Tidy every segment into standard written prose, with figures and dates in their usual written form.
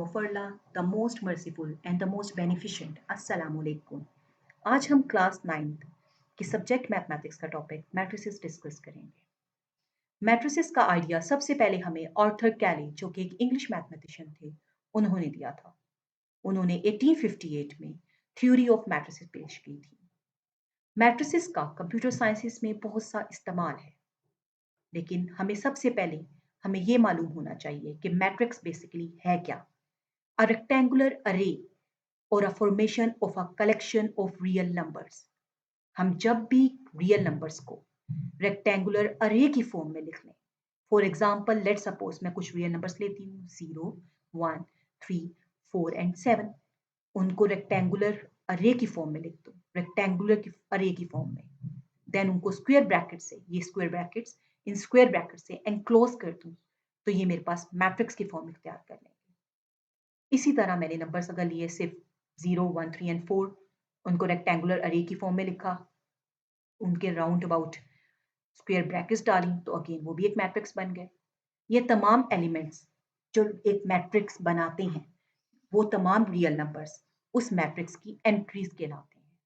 of Allah, the most merciful and the most beneficent. अस्सलाम वालेकुम। आज हम क्लास 9th की सब्जेक्ट मैथमेटिक्स का टॉपिक मैट्रिसेस डिस्कस करेंगे। मैट्रिसेस का आइडिया सबसे पहले हमें आर्थर कैली, जो कि एक इंग्लिश मैथमेटिशियन थे, उन्होंने दिया था। उन्होंने 1858 में थ्योरी ऑफ मैट्रिसेस पेश की थी। मैट्रिसेस का कंप्यूटर साइंसेस में बहुत सा इस्तेमाल है, लेकिन हमें ये मालूम होना चाहिए कि मैट्रिक्स बेसिकली है क्या। A rectangular array or a formation of a collection of real numbers। हम जब भी रियल नंबर्स को रेक्टेंगुलर अरे की फॉर्म में लिख लें, फॉर एग्जाम्पल लेट सपोज मैं कुछ रियल नंबर्स लेती हूँ 0, 1, 3, 4 एंड 7, उनको रेक्टेंगुलर अरे की फॉर्म में लिख दो, रेक्टेंगुलर अरे की फॉर्म में, देन उनको स्क्वायर ब्रैकेट से, ये square brackets, in square bracket से एनक्लोज कर दूँ, तो ये मेरे पास मैट्रिक्स की फॉर्म इख्तियार कर लेंगे। इसी तरह मैंने नंबर्स अगर लिए सिर्फ 0, 1, 3 एंड 4, उनको रेक्टेंगुलर अरे की फॉर्म में लिखा, उनके राउंड अबाउट स्क्वायर ब्रैकेट्स डाली, तो अगेन वो भी एक मैट्रिक्स बन गए। ये तमाम एलिमेंट्स जो एक मैट्रिक्स बनाते हैं, वो तमाम रियल नंबर्स उस मैट्रिक्स की एंट्रीज कहलाते हैं।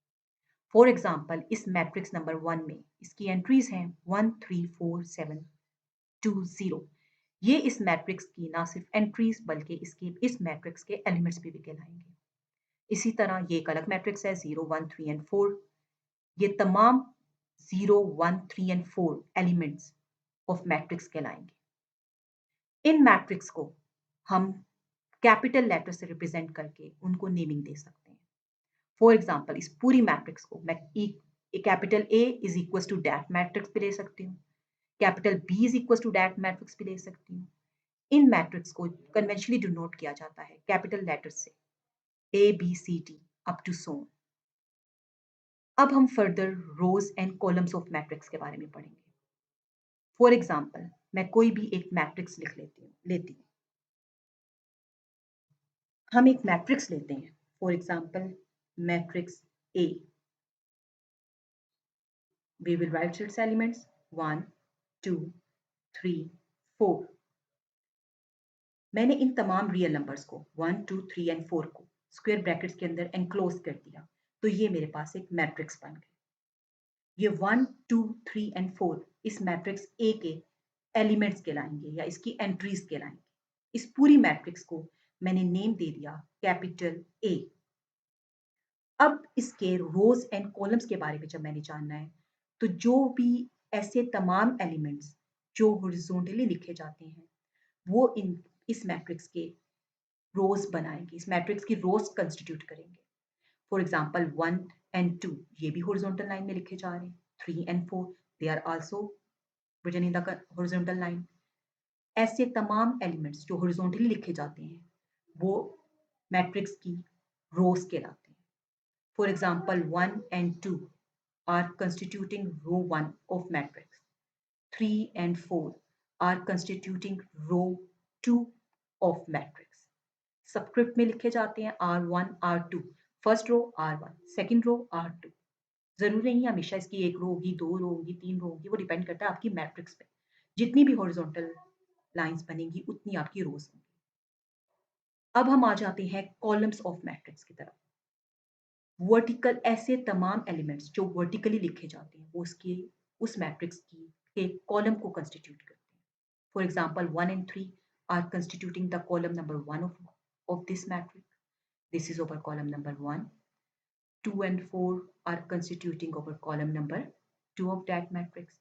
फॉर एग्जाम्पल इस मैट्रिक्स नंबर 1 में इसकी एंट्रीज हैं 1, 3, 4, 7, 2, 0। ये इस मैट्रिक्स की ना सिर्फ एंट्रीज बल्कि इस मैट्रिक्स के एलिमेंट्स भी कहलाएंगे। इसी तरह ये एक अलग मैट्रिक्स है 0, 1, 3 एंड 4। ये तमाम 0, 1, 3 एंड 4 एलिमेंट्स ऑफ मैट्रिक्स कहलाएंगे। इन मैट्रिक्स को हम कैपिटल लेटर से रिप्रेजेंट करके उनको नेमिंग दे सकते हैं। फॉर एग्जाम्पल इस पूरी मैट्रिक्स को मैं capital A is equal to that matrix पे ले सकती हूँ, capital B is equal to that matrix पे ले सकती हूँ। इन मैट्रिक्स को कन्वेंशनली डिनोट किया जाता है कैपिटल लेटर से, ABCD अप टू सो। अब हम further rows and columns of matrix के बारे में पढ़ेंगे। फॉर एग्जाम्पल मैं कोई भी एक मैट्रिक्स लेती हूँ। हम एक मैट्रिक्स लेते हैं, for example matrix A। We will write its elements 1, 2, 3, 4। मैंने इन तमाम रियल नंबर्स को 1, 2, 3 एंड 4 को स्क्वायर ब्रैकेट्स के अंदर एनक्लोज कर दिया, तो ये मेरे पास एक मैट्रिक्स बन गई। ये 1, 2, 3 एंड 4 इस मैट्रिक्स A के एलिमेंट्स कहलाएंगे या इसकी एंट्रीज कहलाएंगे। इस पूरी मैट्रिक्स को मैंने नेम दे दिया कैपिटल A। अब इसके रोज एंड कॉलम्स के बारे में जब मैंने जानना है, तो जो भी ऐसे तमाम एलिमेंट्स जो हॉरिजॉन्टली लिखे जाते हैं, वो इस मैट्रिक्स के रोज बनाएंगे, इस मैट्रिक्स की रोज कंस्टिट्यूट करेंगे। फॉर एग्जाम्पल 1 एंड 2 ये भी हॉरिजॉन्टल लाइन में लिखे जा रहे हैं, 3 and 4 they are also written in the horizontal line. ऐसे तमाम एलिमेंट्स जो हॉरिजॉन्टली लिखे जाते हैं, वो मैट्रिक्स की रोज कहलाते हैं। For example, 1 and 2 are constituting row 1 of matrix. 3 and 4 are constituting row 2 of matrix. Subscript में लिखे जाते हैं R1, R2, first row R1, second row R2। जरूरी नहीं हमेशा इसकी एक रो होगी, 2 रो होगी, 3 रो होगी, वो डिपेंड करता है आपकी मैट्रिक्स पे। जितनी भी हॉरिजॉन्टल लाइंस बनेंगी उतनी आपकी रोज होंगी। अब हम आ जाते हैं कॉलम्स ऑफ मैट्रिक्स की तरफ। वर्टिकल ऐसे तमाम एलिमेंट्स जो वर्टिकली लिखे जाते हैं, वो उस मैट्रिक्स की के कॉलम को कंस्टिट्यूट करते हैं। For example 1 and 3 are constituting the column number 1 of this matrix. This is our column number 1. 2 and 4 are constituting our column number 2 of that matrix.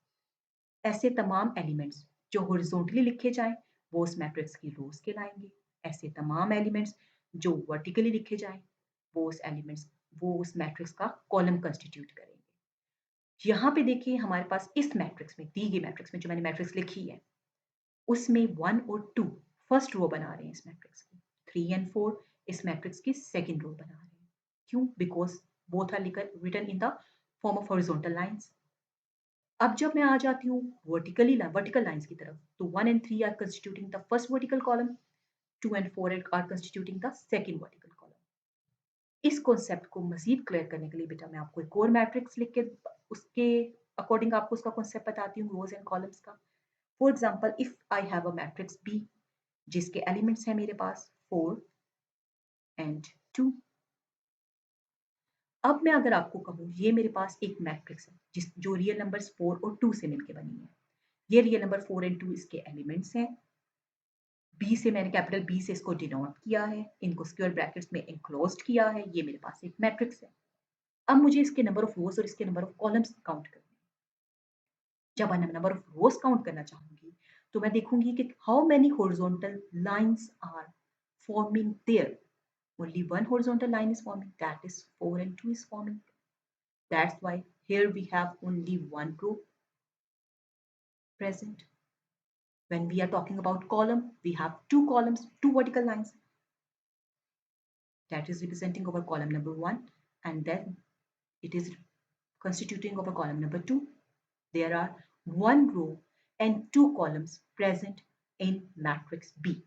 ऐसे तमाम एलिमेंट्स जो हॉरिजॉन्टली लिखे जाएं, वो उस मैट्रिक्स की रोज कहलाएंगे। ऐसे तमाम एलिमेंट्स जो वर्टिकली लिखे जाएं, वो उस मैट्रिक्स का कॉलम कंस्टिट्यूट करेंगे। यहाँ पे देखिए हमारे पास इस मैट्रिक्स में, दी गई मैट्रिक्स में जो मैंने मैट्रिक्स लिखी है, उसमें 1 और 2 फर्स्ट रो बना रहे हैं इस मैट्रिक्स की, 3 एंड 4 इस मैट्रिक्स की सेकंड रो बना रहे हैं। क्यों? Because both are written in the form of horizontal lines. अब जब मैं आ जाती हूँ वर्टिकल लाइंस की तरफ, तो 1 and 3 are constituting the first vertical column, 2 and 4 are constituting the second vertical column. इस कॉन्सेप्ट को मजीद क्लियर करने के लिए बेटा मैं आपको एक और मैट्रिक्स लिख के उसके अकॉर्डिंग आपको उसका कॉन्सेप्ट बताती हूँ, रोज एंड कॉलम्स का। For example if I have a matrix B जिसके एलिमेंट्स हैं मेरे पास 4, and 2. अब मैं अगर आपको कहूँ ये मेरे पास एक मैट्रिक्स है जो रियल नंबर्स 4 और 2 से मिलकर बनी है। ये रियल नंबर 4 एंड 2 इसके एलिमेंट्स हैं। बी से मैंने कैपिटल बी से इसको डिनोट किया है, इनको स्क्वायर ब्रैकेट्स में एनक्लोज्ड किया है। ये मेरे पास एक मैट्रिक्स है। अब मुझे इसके नंबर ऑफ रोज और इसके नंबर ऑफ कॉलम्स काउंट करने हैं। जब मैं नंबर ऑफ रोज काउंट करना चाहूंगी तो मैं देखूंगी कि how many horizontal lines are forming there. Only one horizontal line is forming, that is 4 and 2 is forming. That's why here we have only one row present. When we are talking about column, we have two columns, two vertical lines. That is representing over column number 1, and then it is constituting over column number 2. There are one row and two columns present in matrix B.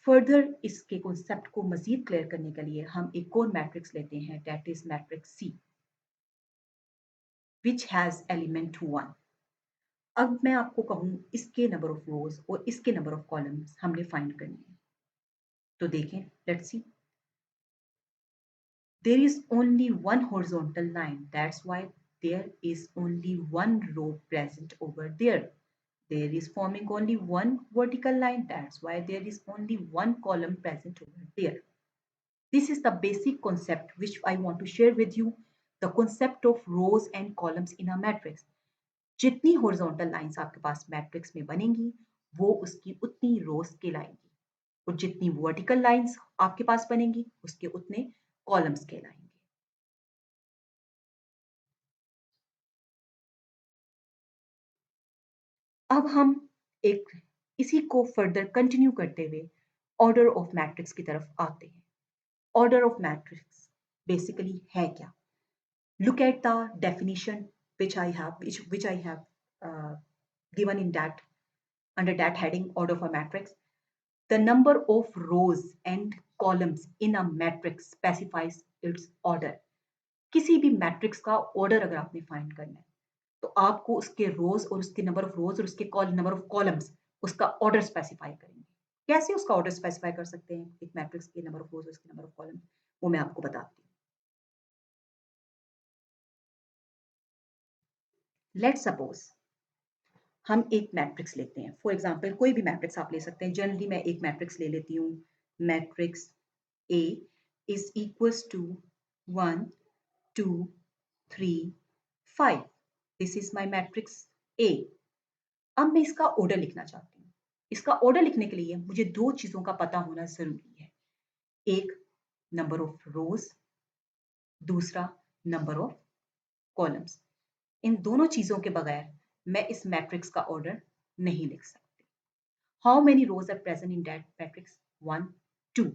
Further इसके concept को मजीद clear करने के लिए हम एक और matrix लेते हैं, that is matrix C which has element 1. अब मैं आपको कहूं इसके नंबर ऑफ रोज और इसके नंबर ऑफ कॉलम्स हमने फाइंड करने हैं, तो देखें, let's see. There is only one horizontal line, that's why there is only one row present over there. There is forming only one vertical line, that's why there is only one column present over there. This is the basic concept which I want to share with you, the concept of rows and columns in a matrix. जितनी horizontal lines आपके पास matrix में बनेंगी वो उसकी उतनी रोज कहलाएंगी, और जितनी vertical lines आपके पास बनेंगी उसके उतने कॉलम्स कहलाएंगे. अब हम एक इसी को फर्दर कंटिन्यू करते हुए ऑर्डर ऑफ मैट्रिक्स की तरफ आते हैं. ऑर्डर ऑफ मैट्रिक्स बेसिकली है क्या? Look at the definition which I have given in that under that heading, order of a matrix. The number of rows and columns in a matrix specifies its order. किसी भी matrix का order अगर आपने find करना है तो आपको उसके रोज और उसके नंबर ऑफ रोज और उसके नंबर ऑफ कॉलम्स उसका ऑर्डर स्पेसिफाई करेंगे. कैसे उसका ऑर्डर स्पेसिफाई कर सकते हैं एक मैट्रिक्स के नंबर ऑफ रोज और उसके नंबर ऑफ कॉलम्स, वो मैं आपको बताती हूँ. लेट्स सपोज हम एक मैट्रिक्स लेते हैं. फॉर एग्जाम्पल कोई भी मैट्रिक्स आप ले सकते हैं. जनरली मैं एक मैट्रिक्स ले लेती हूँ. Matrix A is equals to 1 2 3 5. This is my matrix A. अब मैं इसका ऑर्डर लिखना चाहती हूँ. इसका ऑर्डर लिखने के लिए मुझे दो चीजों का पता होना जरूरी है. एक नंबर ऑफ रोज, दूसरा नंबर ऑफ कॉलम्स. इन दोनों चीजों के बगैर मैं इस मैट्रिक्स का ऑर्डर नहीं लिख सकती. How many rows are present in that matrix? 1 2.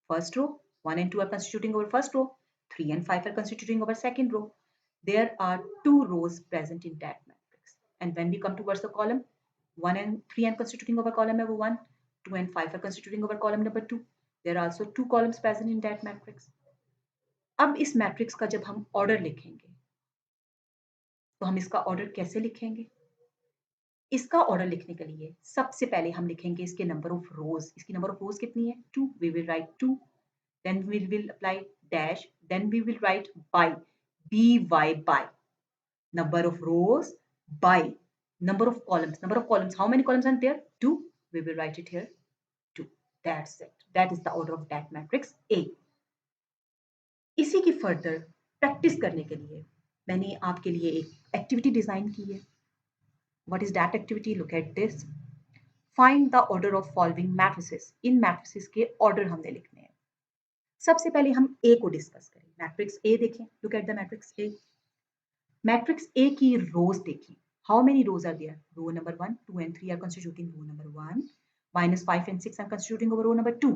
First row, 1 and 2 are constituting over first row, 3 and 5 are constituting over second row. There are two rows present in that matrix. And when we come towards the column, 1 and 3 are constituting over column number 1, 2 and 5 are constituting over column number 2. There are also two columns present in that matrix. अब इस matrix का जब हम order लिखेंगे तो हम इसका order कैसे लिखेंगे? इसका ऑर्डर लिखने के लिए सबसे पहले हम लिखेंगे इसके नंबर ऑफ रोज. इसकी नंबर ऑफ रोज कितनी है? 2. We will write 2. Then we will apply dash, then we will write by, by number of rows by number of columns. Number of columns, how many columns are there? 2. We will write it here 2. That's it. That is the order of that matrix A. इसी की further practice करने के लिए मैंने आपके लिए एक activity design की है. What is that activity? Look at this. Find the order of following matrices. In matrices के ऑर्डर हमने लिखने हैं. सबसे पहले हम ए को डिस्कस करें. मैट्रिक्स ए देखें. Look at the matrix A. Matrix A की रोज देखें. How many rows are there? Row number 1 2 and 3 are constituting row number 1, -5 and 6 are constituting row number 2.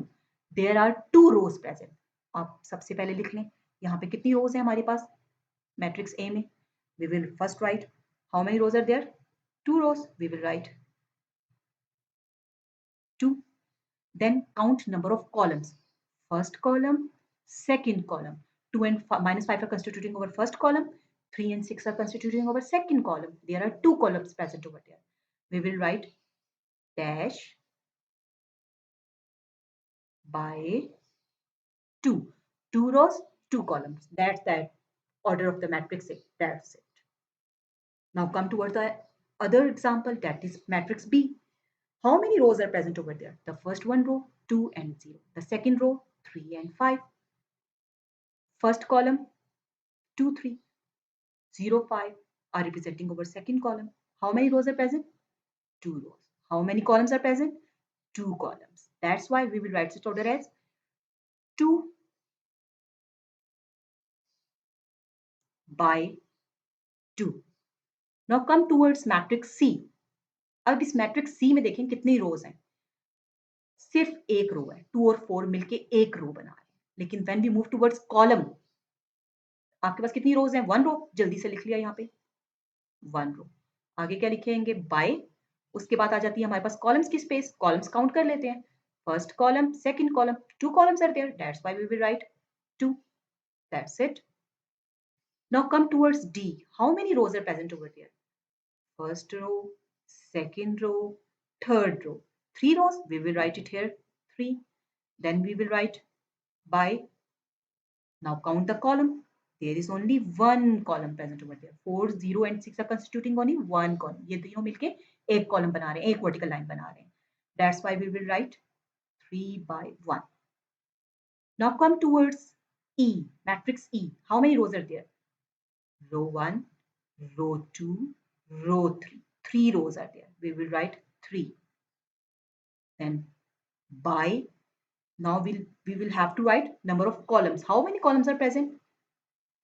There are two rows present. आप सबसे पहले लिख लें यहाँ पे कितनी रोज है हमारे पास मैट्रिक्स ए में. We will first write how many rows are there? 2 rows. We will write 2. Then count number of columns. First column, second column. 2 and -5 are constituting over first column. 3 and 6 are constituting over second column. There are two columns present over there. We will write dash by 2. 2 rows, 2 columns. That's that order of the matrix A. That's it. Now come towards the other example, that is matrix B. How many rows are present over there? The first one row, 2 and 0. The second row, 3 and 5. First column, 2, 3. 0, 5 are representing over second column. How many rows are present? 2 rows. How many columns are present? 2 columns. That's why we will write this order as 2 by 2. Now come towards matrix C. अब इस matrix सी में देखें कितनी रोज हैं, सिर्फ एक रो है, 2 और 4 मिलके एक रो बना रहे हैं. लेकिन when we move towards column, आपके पास कितनी रोज हैं? 1 रो. जल्दी से लिख लिया यहाँ पे 1 रो. आगे क्या लिखेंगे? बाय. उसके बाद आ जाती है हमारे पास कॉलम्स की स्पेस. कॉलम्स काउंट कर लेते हैं. First column, second column, 2 columns are there. That's why we will write 2. That's it. Now come towards D. How many rows are present over there? First row, second row, third row. 3 rows. We will write it here 3. Then we will write by. Now count the column. There is only 1 column present over there. 4, 0 and 6 are constituting only 1 column. ये तीनों मिलके एक column बना रहे हैं, एक vertical line बना रहे हैं. That's why we will write 3 by 1. Now come towards E, matrix E. How many rows are there? Row 1, row 2, row 3. 3 rows are there. We will write 3. Then by. Now we will have to write number of columns. How many columns are present?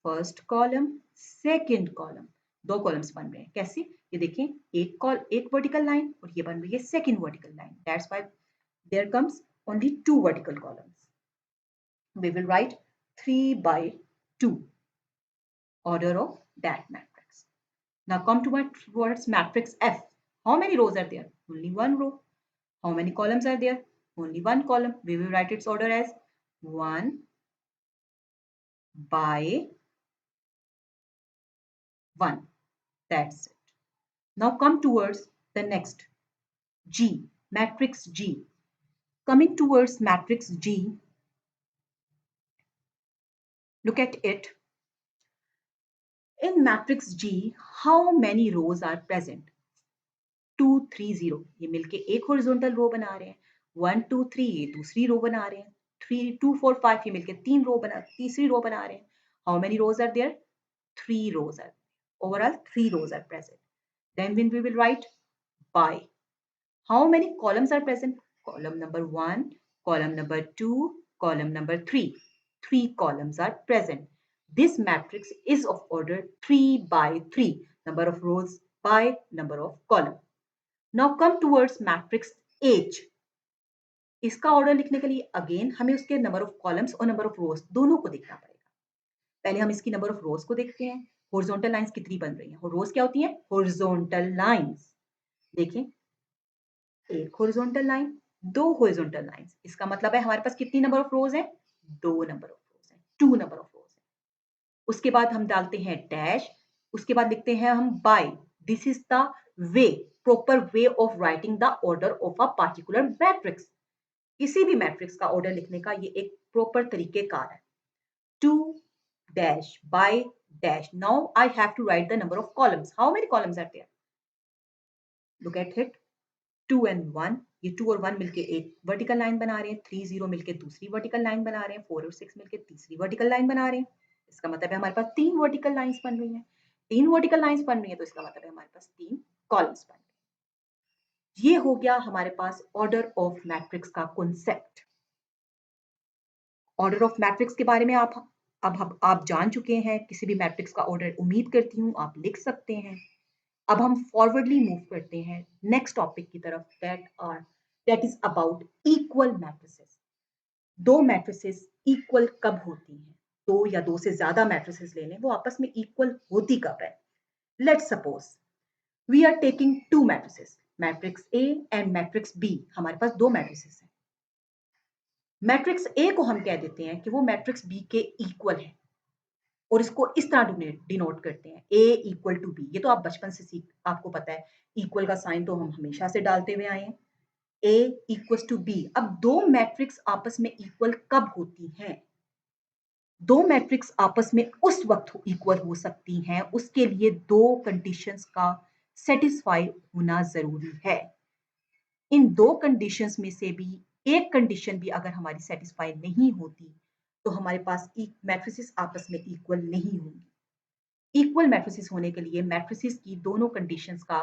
First column, second column. 2 columns बन रहे हैं. कैसे? ये देखें, एक vertical line और ये बन रही है second vertical line. That's why there comes only 2 vertical columns. We will write 3 by 2 order of that matrix. Now come towards matrix F. How many rows are there? Only 1 row. How many columns are there? Only 1 column. We will write its order as 1 by 1. That's it. Now come towards the next G, matrix G. Coming towards matrix G, look at it. In matrix G, how many rows are present? 2, 3, 0. ये मिलके एक horizontal row बना रहे हैं. 1, 2, 3 ये दूसरी रो बना रहे हैं. 3, 2, 4, 5 ये मिलके तीसरी रो बना रहे हैं. How many rows are there? 3 rows are. Overall 3 rows are present. Then when we will write by. How many columns are present? Column number 1, column number 2, column number 3. 3 columns are present. This matrix is of order 3 by 3. Number of rows by number of column. Now come towards matrix H. इसका order लिखने के लिए again हमें उसके number of columns और number of रोज दोनों को देखना पड़ेगा. पहले हम इसकी नंबर ऑफ रोज को देखते हैं. हॉरिजॉन्टल लाइंस कितनी बन रही हैं? रोज क्या होती हैं? Horizontal lines. देखें, एक हॉरिजॉन्टल लाइन, 2 हॉरिजॉन्टल लाइंस. इसका मतलब है हमारे पास कितनी नंबर ऑफ रोज है? 2 नंबर ऑफ रोज है, 2 नंबर ऑफ रोज है. उसके बाद हम डालते हैं डैश. उसके बाद लिखते हैं हम by. This is the way, proper way of writing the order of a particular matrix. किसी भी मैट्रिक्स का ऑर्डर लिखने का ये एक प्रॉपर तरीकेकार है. 2 dash by dash. Now I have to write the number of columns. How many columns are there? Look at it. 2 and 1. ये 2 और 1 मिलके एक वर्टिकल लाइन बना रहे हैं. 3, 0 मिलके दूसरी वर्टिकल लाइन बना रहे हैं. 4 और 6 मिलके तीसरी वर्टिकल लाइन बना रहे हैं. इसका मतलब है हमारे पास 3 वर्टिकल लाइंस बन रही हैं. 3 वर्टिकल लाइंस बन रही हैं तो इसका मतलब है हमारे पास 3 कॉलम्स बन रहे हैं. ये हो गया हमारे पास ऑर्डर ऑफ मैट्रिक्स का कॉन्सेप्ट. ऑर्डर ऑफ मैट्रिक्स के बारे में आप जान चुके हैं. किसी भी मैट्रिक्स का ऑर्डर उम्मीद करती हूँ आप लिख सकते हैं. अब हम फॉरवर्डली मूव करते हैं नेक्स्ट टॉपिक की तरफ. That is about equal matrices. 2 matrices equal कब होती हैं? 2 या 2 से ज्यादा मैट्रिसेस ले लें, वो आपस में इक्वल होती कब है? Let's suppose we are taking 2 matrices, matrix A and matrix B. हमारे पास 2 मैट्रिसेस हैं. मैट्रिक्स ए को हम कह देते हैं कि वो मैट्रिक्स बी के इक्वल है और इसको इस तरह डिनोट करते हैं, A इक्वल टू बी. ये तो आप बचपन से आपको पता है, इक्वल का साइन तो हम हमेशा से डालते हुए आए हैं. A equal to B. अब दो मैट्रिक्स आपस में इक्वल कब होती हैं? दो मैट्रिक्स आपस में उस वक्त इक्वल हो सकती हैं, उसके लिए दो कंडीशंस का सेटिस्फाई होना जरूरी है। इन दो कंडीशंस में से भी एक कंडीशन भी अगर हमारी सेटिस्फाई नहीं होती तो हमारे पास मैट्रिसेस आपस में इक्वल नहीं होंगी। इक्वल मैट्रिसेस होने के लिए मैट्रिसेस की दोनों कंडीशंस का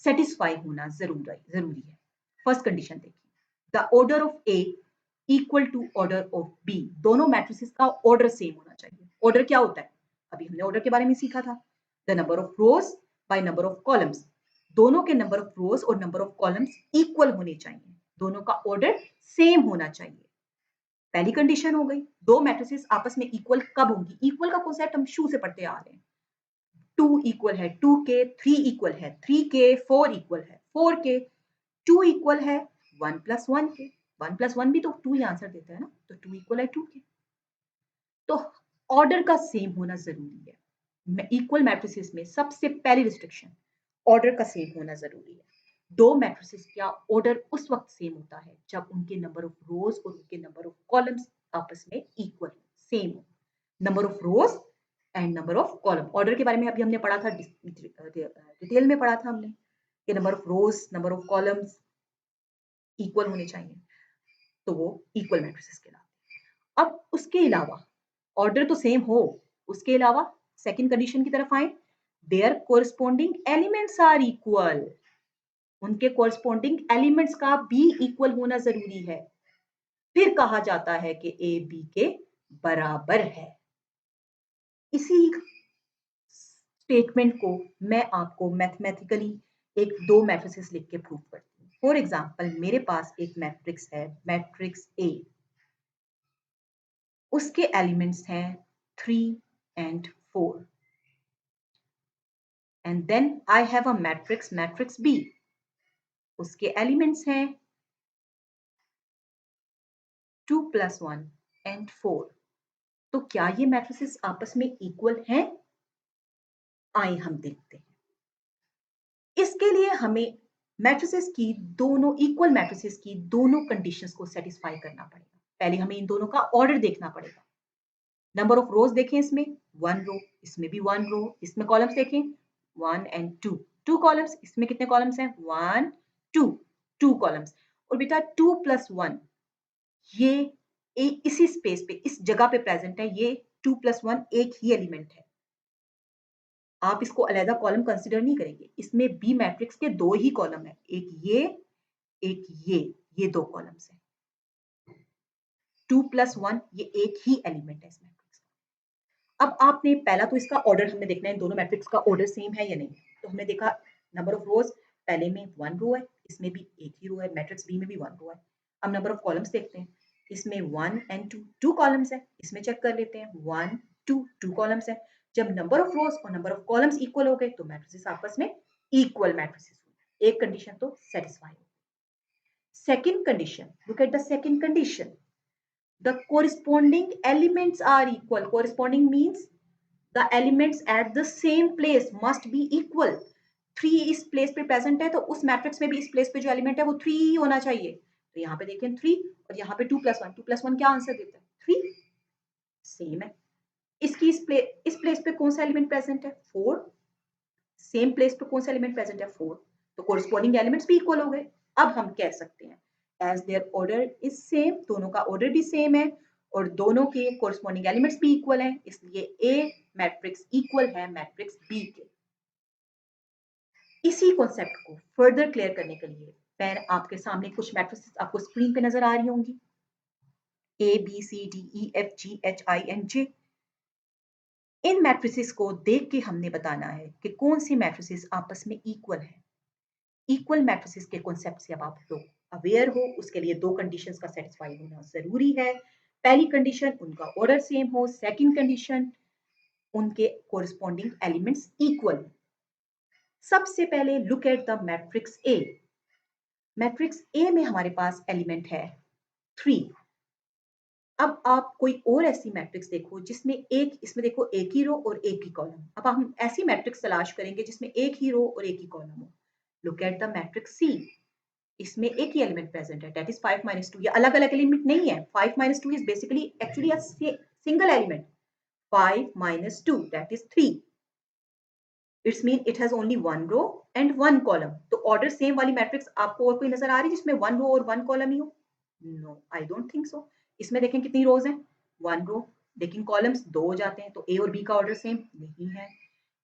सेटिस्फाई होना जरूरी है। फर्स्ट कंडीशन देखिए, the order of A equal to order of B. दोनों मैट्रिसेस का ऑर्डर सेम होना चाहिए। ऑर्डर क्या होता है? अभी हमने ऑर्डर के बारे में सीखा था, the number of rose by number of columns. दोनों के नंबर ऑफ रोज और नंबर ऑफ कॉलम्स इक्वल होने चाहिए, दोनों का ऑर्डर सेम होना चाहिए। पहली कंडीशन हो गई। दो मैट्रिसेस आपस में इक्वल कब होंगी? इक्वल का कॉन्सेप्ट हम शुरू से पढ़ते आ रहे हैं। 2 इक्वल है 2 के, 3 इक्वल है 3 के, 4 इक्वल है 4 के, 2 इक्वल है 1 प्लस 1 के। 1 प्लस 1 भी तो 2 ही आंसर देता है ना, तो 2 इक्वल है 2 के। तो ऑर्डर का सेम होना जरूरी है। इक्वल मैट्रिसेस में सबसे पहली रिस्ट्रिक्शन, ऑर्डर का सेम होना जरूरी है। दो मैट्रिसेस का ऑर्डर उस वक्त सेम होता है जब उनके नंबर ऑफ रोज और उनके नंबर ऑफ कॉलम्स आपस में इक्वल सेम हो। Number of rose and number of column. Order के बारे में अभी हमने पढ़ा था, डिटेल में पढ़ा था हमने कि number of rose number of columns equal होने चाहिए, तो वो इक्वल मैट्रिसेस कहलाते हैं। अब उसके अलावा ऑर्डर तो सेम हो, उसके अलावा सेकंड कंडीशन की तरफ आए, their corresponding elements are equal. उनके कोरस्पॉन्डिंग एलिमेंट्स का भी इक्वल होना जरूरी है, फिर कहा जाता है कि ए बी के बराबर है। इसी स्टेटमेंट को मैं आपको मैथमेटिकली एक दो मैट्रिसेस लिख के प्रूव करती हूँ। फॉर एग्जाम्पल, मेरे पास एक मैट्रिक्स है, मैट्रिक्स ए। उसके एलिमेंट्स हैं 3 and 4। And then I have a matrix, matrix B. उसके एलिमेंट्स हैं 2 प्लस 1 एंड 4। तो क्या ये मैट्रिसेस आपस में इक्वल हैं? आइए हम देखते हैं। इसके लिए हमें मैट्रिसेस की दोनों इक्वल मैट्रिसेस की दोनों कंडीशंस को सेटिस्फाई करना पड़ेगा। पहले हमें इन दोनों का ऑर्डर देखना पड़ेगा। नंबर ऑफ रोज देखें, इसमें 1 रो, इसमें भी 1 रो। इसमें कॉलम्स देखें 1 एंड 2, 2 कॉलम्स। इसमें कितने कॉलम्स हैं? 1 2, 2 कॉलम्स। और बेटा 2 प्लस 1 ये इसी स्पेस पे, इस जगह पे प्रेजेंट है। ये 2 प्लस 1 एक ही एलिमेंट है, आप इसको अलहदा कॉलम कंसिडर नहीं करेंगे। इसमें बी मैट्रिक्स के दो ही कॉलम है, एक ये एक ये दो कॉलम्स हैं। 2 प्लस 1 ये एक ही एलिमेंट है इस मैट्रिक्स का। अब आपने पहला तो इसका ऑर्डर हमने देखना है, इन दोनों मैट्रिक्स का ऑर्डर सेम है या नहीं। तो हमने देखा नंबर ऑफ रोज, पहले में 1 रो है, इसमें भी एक ही रो है, मैट्रिक्स बी में भी 1 रो है। अब नंबर ऑफ कॉलम्स देखते हैं, इसमें 1 एंड 2, 2 कॉलम्स है। इसमें चेक कर लेते हैं 1 2, 2 कॉलम्स है। जब नंबर ऑफ रोज और नंबर ऑफ कॉलम्स इक्वल हो गए तो मैट्रिसेस आपस में इक्वल मैट्रिसेस हुए। एक कंडीशन तो सेटिस्फाई हो। Second condition, look at the second condition, the corresponding elements are equal. Corresponding means the elements at the same place must be equal. 3 इस प्लेस पे प्रेजेंट है तो उस मैट्रिक्स में भी इस प्लेस पे जो एलिमेंट है वो 3 ही होना चाहिए। तो यहाँ पे देखें 3 और यहाँ पे 2 प्लस 1, 2 प्लस 1 क्या आंसर देता है? 3। सेम है। इसकी इस प्लेस पे कौन सा एलिमेंट प्रेजेंट है? 4। सेम प्लेस पे कौन सा एलिमेंट प्रेजेंट है? 4। तो कोरस्पॉन्डिंग एलिमेंट्स भी इक्वल हो गए। अब हम कह सकते हैं as their order is same, दोनों का ऑर्डर भी सेम है और दोनों के कोरस्पॉन्डिंग एलिमेंट्स भी इक्वल हैं, इसलिए ए मैट्रिक्स इक्वल है मैट्रिक्स बी के। इसी कॉन्सेप्ट को फर्दर क्लियर करने के लिए मैं आपके सामने कुछ मैट्रिक्स आपको स्क्रीन पे नजर आ रही होंगी, A B C D E F G H I and J. इन मैट्रिसेस को देख के हमने बताना है कि कौन सी मैट्रिसेस आपस में इक्वल है। इक्वल मैट्रिसेस के कॉन्सेप्ट से अब आप लोग अवेयर हो, उसके लिए दो कंडीशंस का सेटिस्फाई होना जरूरी है। पहली कंडीशन, उनका ऑर्डर सेम हो। सेकंड कंडीशन, उनके कोरिस्पॉन्डिंग एलिमेंट्स इक्वल। सबसे पहले look at the matrix A. Matrix A में हमारे पास एलिमेंट है 3। अब आप कोई और ऐसी मैट्रिक्स देखो जिसमें एक, इसमें देखो एक ही रो और एक ही कॉलम। अब हम ऐसी मैट्रिक्स तलाश करेंगे जिसमें एक ही रो और एक ही कॉलम हो। Look at the matrix C. इसमें एक ही एलिमेंट प्रेजेंट है, दैट इज 5 माइनस 2। ये अलग अलग एलिमेंट नहीं है। 5 minus 2 is basically actually a single element. 5 minus 2 that is 3। It's mean it has only one row and one column. तो ऑर्डर सेम वाली मैट्रिक्स आपको और कोई नजर आ रही है जिसमें वन रो और वन कॉलम ही हो? No, I don't think so. इसमें देखें कितनी रोज हैं, वन रो, लेकिन कॉलम्स दो हो जाते हैं, तो ए और बी का ऑर्डर सेम नहीं है।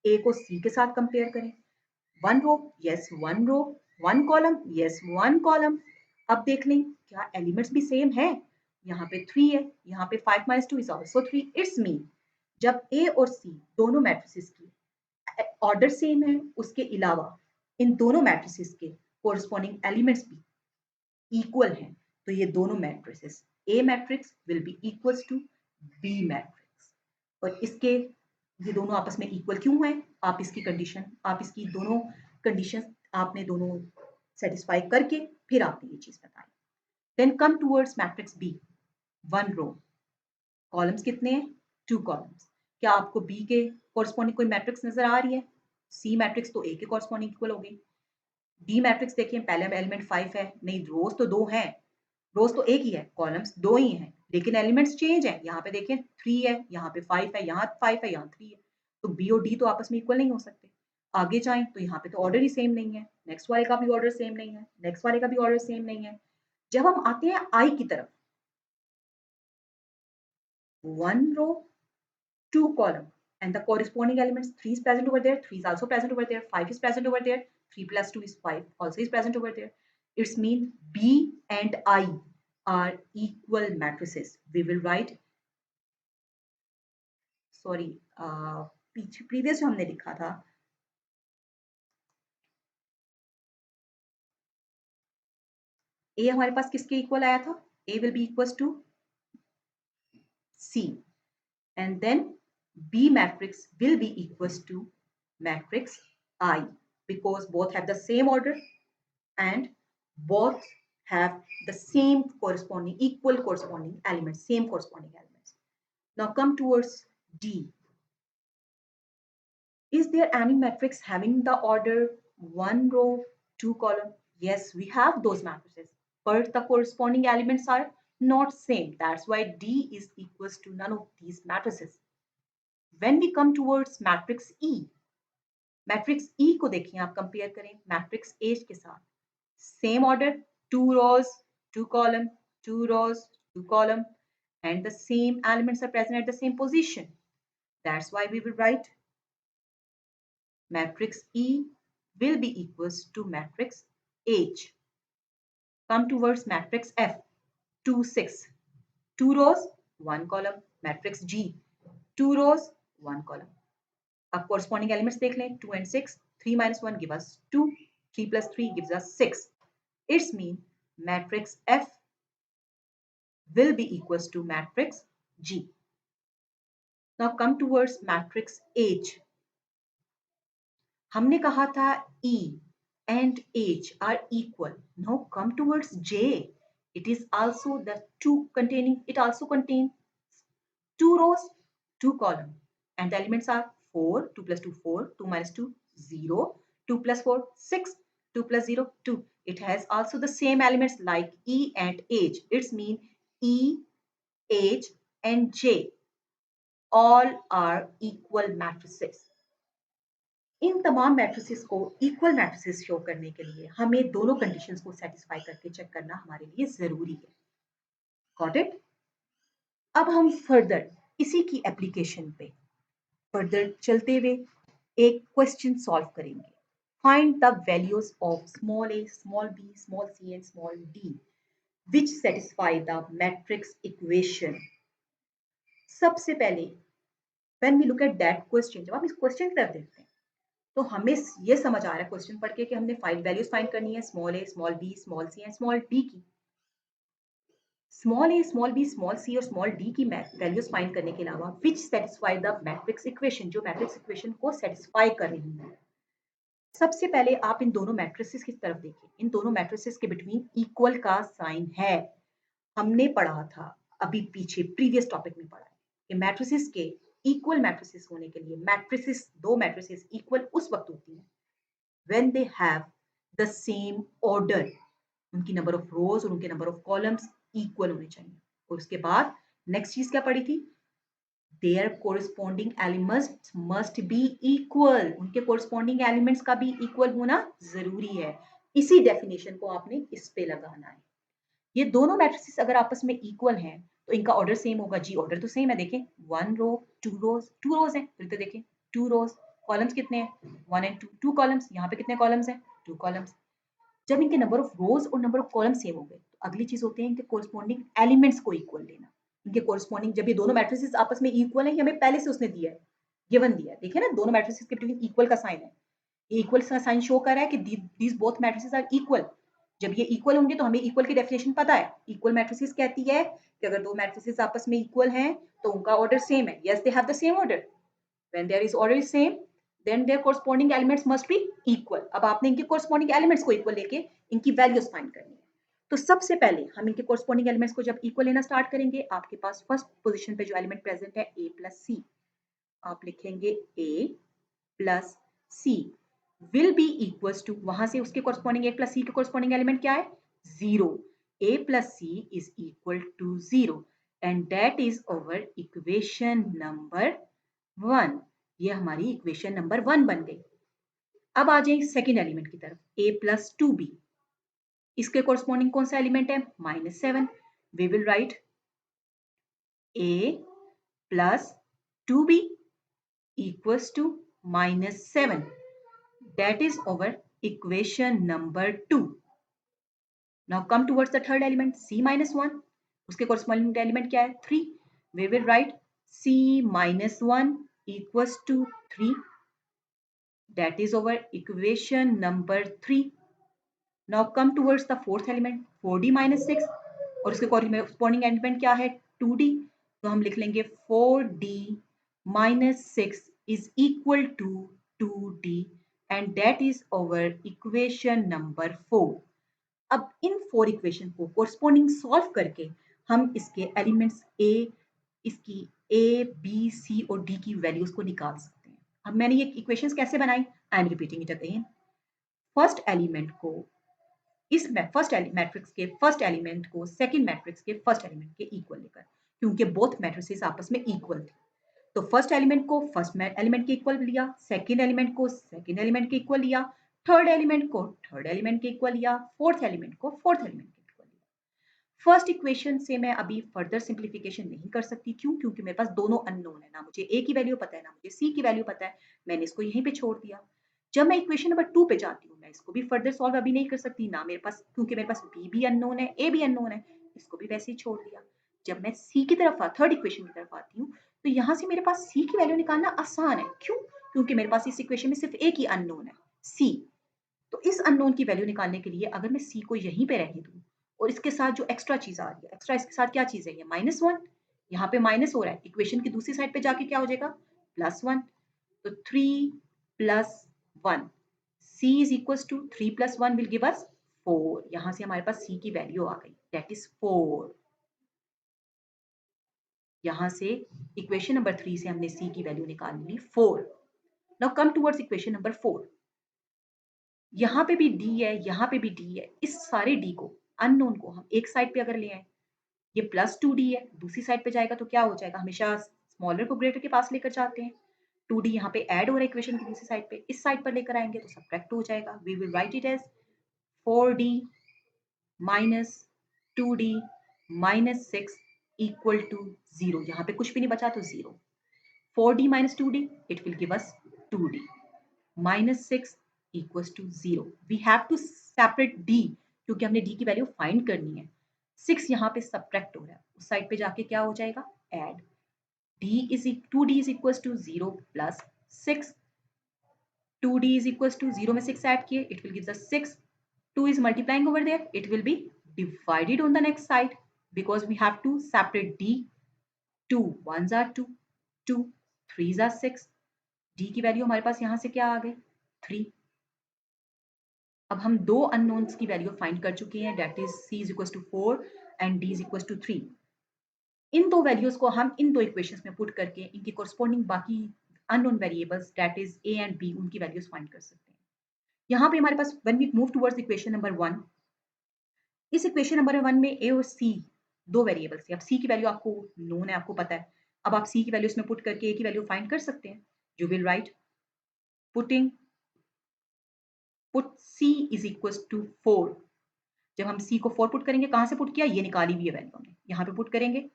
ए को सी के साथ कंपेयर करें, one row, yes one row, one column, yes one column. अब देख लें क्या एलिमेंट्स भी सेम है। यहाँ पे 3 है, यहाँ पे 5 minus 2 is also 3। It's mean जब ए और सी दोनों मैट्रिसेस की ऑर्डर सेम है, उसके अलावा इन दोनों मैट्रिसेस के कोरस्पॉन्डिंग एलिमेंट्स भी इक्वल हैं, तो ये दोनों matrices A matrix will be equals to B matrix. और इसके ये दोनों आपस में इक्वल क्यों है? आप इसकी कंडीशन, आप इसकी दोनों कंडीशन आपने दोनों सेटिस्फाई करके फिर आपने ये चीज बताई। Then come towards matrix B, one row, columns कितने हैं? 2 कॉलम्स। क्या आपको बी के कॉरस्पॉन्डिंग कोई मैट्रिक्स नजर आ रही है? सी मैट्रिक्स तो ए के कॉरस्पॉन्डिंग इक्वल हो गई। डी मैट्रिक्स देखिए, पहले एलिमेंट 5 है, नहीं रोज तो 2 हैं, रोज तो एक ही है, कॉलम्स 2 ही हैं, लेकिन एलिमेंट्स चेंज है। यहाँ पे देखिए 3 है, यहाँ पे 5 है, यहाँ 5 है, यहाँ 3 है, तो बी और डी तो आपस में इक्वल नहीं हो सकते। आगे जाएं तो यहाँ पे तो ऑर्डर ही सेम नहीं है, नेक्स्ट वाले का भी ऑर्डर सेम नहीं है, नेक्स्ट वाले का भी ऑर्डर सेम नहीं है। जब हम आते हैं आई की तरफ, one row, 2 column, and the corresponding elements 3 is present over there, 3 is also present over there, 5 is present over there, 3 plus 2 is 5 also is present over there. It's mean B and I are equal matrices. We will write, sorry, previous जो हमने लिखा था, A हमारे पास किसके equal आया था? A will be equals to C, and then B matrix will be equals to matrix I, because both have the same order and both have the same corresponding, equal corresponding elements, same corresponding elements. Now come towards D. Is there any matrix having the order one row, two column? Yes, we have those matrices, but the corresponding elements are not same. That's why D is equals to none of these matrices. When we come towards matrix E, matrix E को देखिए, आप compare करें matrix A के साथ, same order, 2 rows, 2 column, 2 rows, 2 column, and the same elements are present at the same position. That's why we will write matrix E will be equals to matrix H. Come towards matrix F, 2 6, 2 rows, 1 column, matrix G, 2 rows, 1 column. अब corresponding elements देख लें, 2 and 6, 3 minus 1 give us 2, 3 plus 3 gives us 6. It's mean matrix F will be equals to matrix G. Now come towards matrix H. हमने कहा था E and H are equal. Now come towards J. It is also the two containing, it also contains 2 rows, 2 column, and the elements are 4, 2 plus 2 4, 2 minus 2 0, 2 plus 4 6, 2 plus 0 2. It has also the same elements like E and H. It's mean E, H and J all are equal matrices. इन तमाम matrices को equal matrices show करने के लिए हमें दोनों conditions को satisfy करके check करना हमारे लिए जरूरी है। Got it? अब हम फर्दर इसी की एप्लीकेशन पे फर्दर चलते हुए एक क्वेश्चन सॉल्व करेंगे। Find the values of small a, small b, small c and small d which satisfy the matrix equation. सबसे पहले when we look at that question, जब आप इस क्वेश्चन की तरफ देखते हैं तो हमें ये समझ आ रहा है क्वेश्चन पढ़ के कि हमने 5 वैल्यूज फाइंड करनी है, small a, small b, small c and small d की। Small a, small b, small c और स्मॉल d की वैल्यूज फाइंड करने के अलावा विच सेटिस्फाई द मैट्रिक्स इक्वेशन, जो मैट्रिक्स इक्वेशन को सेटिस्फाई कर रही है। सबसे पहले आप इन दोनों मैट्रिसेस की तरफ देखिए, इन दोनों मैट्रिसेस के बिटवीन इक्वल का साइन है। हमने पढ़ा था अभी पीछे प्रीवियस टॉपिक में पढ़ा है कि मैट्रिसेस के इक्वल मैट्रिसेस होने के लिए मैट्रिसेस, दो मैट्रिसेस इक्वल उस वक्त होती हैं when they have the same order, उनकी नंबर ऑफ रोज और उनके नंबर ऑफ कॉलम्स इक्वल होने चाहिए। और उसके बाद नेक्स्ट चीज क्या पड़ी थी, their corresponding elements must be equal, उनके कोरिस्पॉन्डिंग एलिमेंट्स का भी इक्वल होना जरूरी है। इसी डेफिनेशन को आपने इस पे लगाना है। ये दोनों मैट्रिसेस अगर आपस में इक्वल हैं तो इनका ऑर्डर सेम होगा। जी ऑर्डर तो सेम है, देखें वन रो टू रोज है, फिर तो देखें टू रोज, कॉलम्स कितने हैं one and two, two columns, यहाँ पे कितने कॉलम्स हैं टू कॉलम्स। जब इनके नंबर ऑफ रोज और नंबर ऑफ कॉलम सेम हो गए तो अगली चीज होती है इनके कोरिस्पॉन्डिंग एलिमेंट्स को इक्वल लेना। इनके कोरिस्पॉन्डिंग जब ये दोनों मैट्रिसेस आपस में इक्वल है, ये हमें पहले से उसने दिया है, गिवन दिया है, देखिए ना दोनों मैट्रिसेस के बिटवीन इक्वल का साइन है, इक्वल का साइन शो कर रहा है कि these both matrices are equal. जब ये इक्वल होंगे तो हमें इक्वल की डेफिनेशन पता है, इक्वल मैट्रिसेस कहती है कि अगर दो मैट्रिसेस आपस में इक्वल हैं तो उनका ऑर्डर सेम है, yes they have the same order, when there is order is same then their corresponding elements must be equal। अब आपने इनके corresponding elements को equal लेके इनकी values find करनी है। तो सबसे पहले हम इनके corresponding elements को जब equal लेना start करेंगे, आपके पास फर्स्ट पोजीशन पे जो एलिमेंट प्रेजेंट है a plus c, आप लिखेंगे a plus c will be equals to, वहां से उसके corresponding a plus c के corresponding element क्या है zero, a plus c is equal to 0 and that is our equation number 1। ये हमारी इक्वेशन नंबर 1 बन गई। अब आ जाए सेकेंड एलिमेंट की तरफ, a प्लस टू बी, इसके कोरस्पॉन्डिंग कौन सा एलिमेंट है -7। We will write a plus two B equals to -7, that is our equation number 2। Now come towards the third element c-1, उसके कोरस्पॉन्डिंग एलिमेंट क्या है 3। We will write c-1 equals to 3, that is our equation number 3। now come towards the fourth element 4d minus 6, और उसके corresponding element क्या है 2d, तो हम लिख लेंगे 4d minus 6 is equal to 2d and that is our equation number 4। अब इन 4 equation को corresponding सॉल्व करके हम इसके एलिमेंट्स इसकी a b c और d की वैल्यूज को निकाल सकते हैं। अब मैंने ये इक्वेशंस कैसे बनाई, I am repeating it again. First element को इस फर्स्ट मैट्रिक्स के फर्स्ट एलिमेंट को सेकंड मैट्रिक्स के फर्स्ट एलिमेंट के इक्वल लेकर, क्योंकि बोथ मैट्रिसेस आपस में इक्वल थे, तो फर्स्ट एलिमेंट को फर्स्ट एलिमेंट के इक्वल लिया, सेकंड एलिमेंट को सेकंड एलिमेंट के इक्वल लिया, थर्ड एलिमेंट को थर्ड एलिमेंट के इक्वल लिया, फोर्थ एलिमेंट को फोर्थ एलिमेंट के इक्वल लिया। फर्स्ट इक्वेशन से मैं अभी फर्दर सिंप्लीफिकेशन नहीं कर सकती, क्यों, क्योंकि मेरे पास दोनों अननोन है, ना मुझे ए की वैल्यू पता है ना मुझे सी की वैल्यू पता है, मैंने इसको यहीं पे छोड़ दिया। जब मैं इक्वेशन नंबर 2 पे जाती हूँ, मैं इसको भी फर्दर सॉल्व अभी नहीं कर सकती, ना मेरे पास, क्योंकि मेरे पास बी भी अननोन है ए भी अननोन है, इसको भी वैसे ही छोड़ दिया। जब मैं सी की तरफ थर्ड इक्वेशन की तरफ आती हूँ तो यहाँ से मेरे पास सी की वैल्यू निकालना आसान है, क्यों, क्योंकि मेरे पास इस इक्वेशन में सिर्फ एक ही अननोन है सी। तो इस अननोन की वैल्यू निकालने के लिए अगर मैं सी को यहीं पे रहने दूं और इसके साथ जो एक्स्ट्रा चीज आ रही है, एक्स्ट्रा इसके साथ क्या चीज है, ये -1, यहाँ पे माइनस हो रहा है, इक्वेशन की दूसरी साइड पे जाके क्या हो जाएगा +1, तो 3 + 1, c is equals to 3 + 1 will give us 4। यहाँ से हमारे पास c की वैल्यू आ गई, दैट इज 4। यहाँ से इक्वेशन नंबर 3 से हमने c की वैल्यू निकाल ली 4। Now come towards equation number 4, यहाँ पे भी d है, यहाँ पे भी d है, इस सारे d को अननोन को हम एक साइड पे अगर ले आए, ये +2d है, दूसरी साइड पे जाएगा तो क्या हो जाएगा, हमेशा स्मॉलर को ग्रेटर के पास लेकर जाते हैं, 2d यहाँ पे ऐड हो रहा है इक्वेशन की दूसरी साइड पे, इस साइड पर लेकर आएंगे तो सब्ट्रैक्ट हो जाएगा। We will write it as 4d minus 2d minus 6 equal to 0। यहाँ पे कुछ भी नहीं बचा तो 0। 4d minus 2d it will give us 2d minus 6 equals to 0। we have to separate d, क्योंकि हमने d की वैल्यू फाइंड करनी है। 6 यहाँ पे सब्ट्रैक्ट हो रहा है, उस साइड पे जाके क्या हो जाएगा add, d is 2d is equals to 0 plus 6, 2d is equals to 0 में 6 ऐड किए, it will give us 6, 2 is multiplying over there, it will be divided on the next side because we have to separate d, 2 1s are 2, 2 3s are 6, d की value हमारे पास यहाँ से क्या आ गई 3। अब हम दो अननोन्स की वैल्यू फाइंड कर चुके हैं, that is c is equals to 4 and d is equals to 3। इन दो वैल्यूज को हम इन दो इक्वेशंस में पुट करके इनकी कोरस्पॉन्डिंग बाकी unknown variables that is a and b उनकी वैल्यूज फाइंड कर सकते हैं। यहाँ पे हमारे पास when we move towards equation number 1, इस इक्वेशन नंबर 1 में ए और सी दो वेरिएबल्स है। अब सी की वैल्यू आपको नोन है, आपको पता है। अब आप सी की वैल्यू इसमें पुट करके ए की वैल्यू फाइंड कर सकते हैं। You will write putting put C is equal to 4। जब हम सी को 4 पुट करेंगे, कहां से पुट किया, ये निकाली हुई है वैल्यू हमने, यहाँ पे पुट करेंगे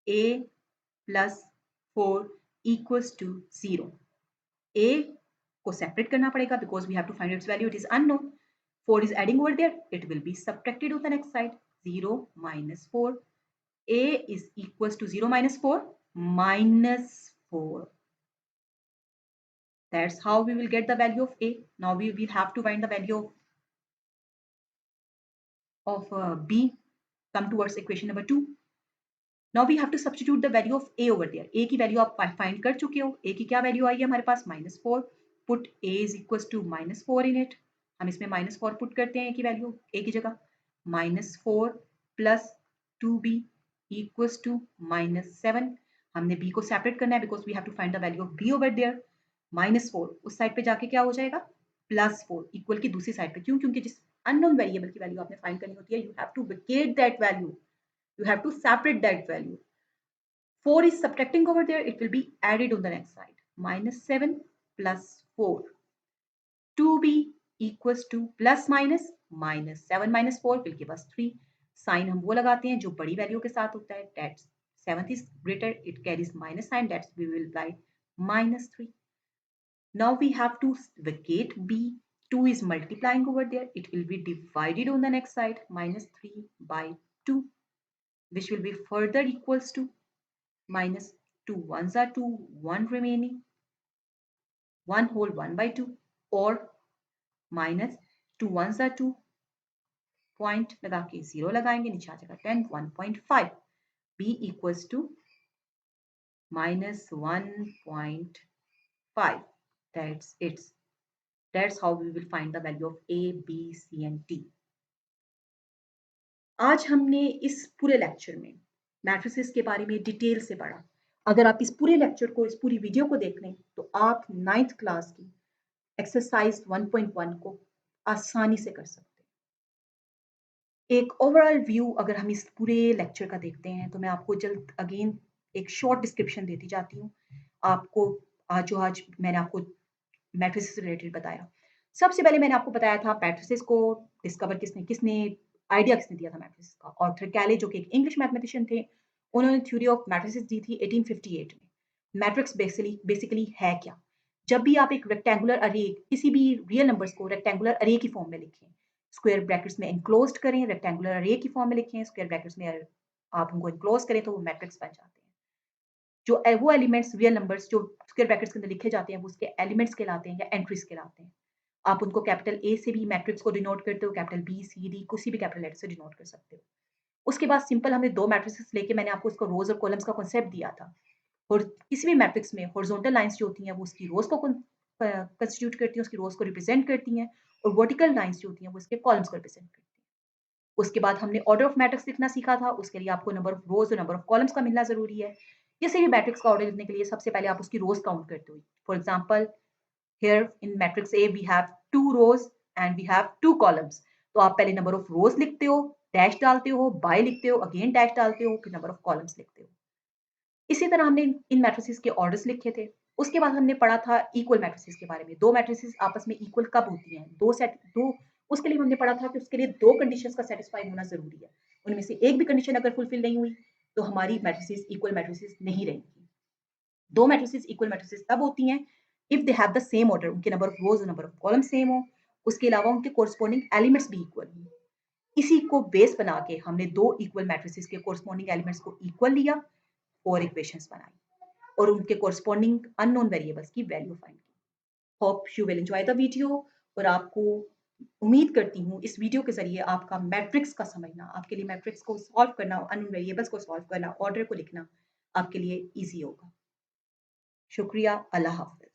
a plus 4 equals to 0। a को सेपरेट करना पड़ेगा because we have to find its value, it is unknown. 4 is adding over there, it will be subtracted on the next side. 0 minus 4, a is equals to 0 minus 4 minus 4. That's how we will get the value of a. Now we will have to find the value of b. Come towards equation number 2. Now we have to substitute the value of a over there. a की value आप find कर चुके हो। a की क्या value आई है हमारे पास, -4. Put a is equals to -4 in it. हम इसमें -4 पुट करते हैं a की वैल्यू, a की जगह -4 प्लस 2b इक्वल्स टू -7। हमने b को सेपरेट करना है because we have to find the value of b over there. -4 उस साइड पे जाके क्या हो जाएगा, +4 इक्वल की दूसरी साइड पे। क्यों, क्योंकि जिस अननोन वेरिएबल की वैल्यू आपने फाइंड करनी होती है, you have to vacate that value, you have to separate that value. 4 is subtracting over there, it will be added on the next side. -7 plus 4. 2b equals to plus minus -7 minus 4 will give us 3. Sign हम वो लगाते हैं जो बड़ी value के साथ होता है। That 7th is greater, it carries minus sign, that's we will write -3. Now we have to vacate b. 2 is multiplying over there, it will be divided on the next side, -3 by 2, which will be further equals to minus 2 ones are 2, 1 remaining, 1 whole 1 by 2, or minus 2 ones are 2, point लगा के 0 लगाएंगे, नीचे आ जाएगा 10, 1.5. b equals to minus 1.5. That's how we will find the value of a, b, c and d. आज हमने इस पूरे lecture में मैट्रिसेस के बारे में डिटेल से पढ़ा। अगर आप इस पूरे लेक्चर को, इस पूरी वीडियो को देख लें तो आप 9th क्लास की एक्सरसाइज 1.1 को आसानी से कर सकते हैं। एक ओवरऑल व्यू अगर हम इस पूरे लेक्चर का देखते हैं तो मैं आपको जल्द अगेन एक शॉर्ट डिस्क्रिप्शन देती जाती हूँ आपको। आज मैंने आपको मैट्रिसेस से रिलेटेड बताया। सबसे पहले मैंने आपको बताया था मैट्रिसेस को डिस्कवर किसने आइडिया किसने दिया था मैट्रिसेस का। आर्थर कैले जो कि एक इंग्लिश मैथमेटिशियन थे, उन्होंने थ्योरी ऑफ मैट्रिसेस दी थी 1858 में। मैट्रिक्स बेसिकली है क्या? जब भी आप एक रेक्टेंगुलर अरे, किसी भी रियल नंबर्स को रेक्टेंगुलर अरे की फॉर्म में लिखें, स्क्वायर ब्रैकेट्स में एनक्लोज्ड करें, रेक्टेंगुलर अरे की फॉर्म में लिखें, स्क्वायर ब्रैकेट्स में आप उनको एनक्लोज करें तो वो मैट्रिक्स बन जाते हैं। जो वो एलिमेंट्स रियल नंबर्स जो स्क्वायर ब्रैकेट्स के अंदर लिखे जाते हैं वो उसके एलिमेंट्स कहलाते हैं या एंट्रीज कहलाते हैं। आप उनको कैपिटल ए से भी मैट्रिक्स को डिनोट करते हो, कैपिटल बी सी डी किसी भी कैपिटल लेटर से डिनोट कर सकते हो। उसके बाद सिंपल हमने दो मैट्रिसेस लेके मैंने आपको उसको रोज और कॉलम्स का कॉन्सेप्ट दिया था। और किसी भी मैट्रिक्स में हॉरिजॉन्टल लाइंस जो होती हैं वो उसकी रोज को कंस्टिट्यूट करती हैं, उसकी रोज को रिप्रेजेंट करती हैं, और वर्टिकल लाइंस जो होती हैं वो उसके कॉलम्स को रिप्रेजेंट करती हैं। उसके बाद हमने ऑर्डर ऑफ मैट्रिक्स लिखना सीखा था। उसके लिए आपको नंबर ऑफ रोज और नंबर ऑफ कॉलम्स का मिलना जरूरी है। किसी भी मैट्रिक्स का ऑर्डर लिखने के लिए सबसे पहले आप उसकी रोज काउंट करते हो। For example here in matrix A we have 2 rows and we have 2 columns. तो आप पहले नंबर ऑफ रोज लिखते हो, डैश डालते हो, बाय लिखते हो, अगेन डैश डालते हो, फिर नंबर ऑफ कॉलम्स लिखते हो। इसी तरह हमने इन मैट्रिसेस के ऑर्डर्स लिखे थे। उसके बाद हमने पढ़ा था इक्वल मैट्रिसेस के बारे में। दो मैट्रिसेस आपस में इक्वल कब होती हैं, दो उसके लिए हमने पढ़ा था कि उसके लिए दो कंडीशंस का सेटिस्फाई होना जरूरी है। उनमें से एक भी कंडीशन अगर फुलफिल नहीं हुई तो हमारी मैट्रिसेस इक्वल मैट्रिसेस नहीं रहेंगी। दो मैट्रिसेस इक्वल मैट्रिसेस तब होती हैं if they have the same order, उनके नंबर ऑफ रोज और नंबर ऑफ कॉलम सेम हो, उसके अलावा उनके कोरस्पॉन्डिंग एलिमेंट्स भी इक्वल हो। इसी को बेस बना के हमने दो इक्वल मैट्रिसेस के कोरस्पॉन्डिंग एलिमेंट्स को इक्वल लिया और इक्वेशंस बनाई और उनके कोरस्पॉन्डिंग अननोन वेरिएबल्स की वैल्यू फाइंड की। Hope you will enjoy the video. और आपको उम्मीद करती हूँ इस वीडियो के जरिए आपका मैट्रिक्स का समझना, आपके लिए मैट्रिक्स को सॉल्व करना, अननोन वेरिएबल्स को सॉल्व करना, ऑर्डर को लिखना आपके लिए ईजी होगा। शुक्रिया, अल्लाह हाफ़िज़।